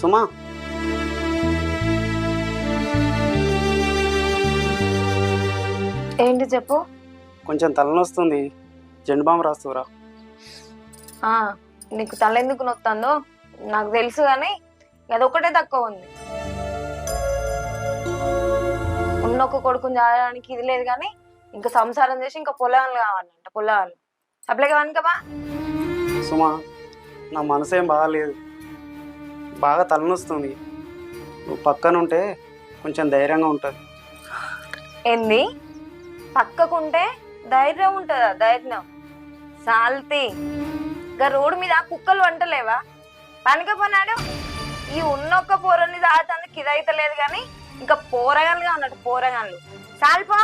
సుమా, ఏంటి చెప్పు. కొంచెం తలనొస్తుంది, జెండు బామ్ రాస్తురా. నీకు తల ఎందుకు నొత్తందో నాకు తెలుసు, కానీ అదొక్కటే తక్కువ ఉంది. ఉన్నొక్క కొడుకుని చదవడానికి ఇది లేదు, కానీ ఇంకా సంసారం చేసి ఇంకా పొలాలు కావాలంట. పొలాలు అప్లైగా వనుకబా. సుమా, నా మనసు ఏం బాగాలేదు, బాగా తలనొస్తుంది. నువ్వు పక్కనుంటే కొంచెం ధైర్యంగా ఉంటుంది. ఏంది పక్కకుంటే ధైర్యం ఉంటుందా? ధైర్యం సాల్తి ఇంకా రోడ్డు మీద కుక్కలు వంటలేవా? పనికపోనాడు. ఈ ఉన్నొక్క పోరని దాతందుకు ఇదైతే లేదు, కానీ ఇంకా పోరగాళ్ళుగా ఉన్నట్టు పోరగాళ్ళు సాల్పా.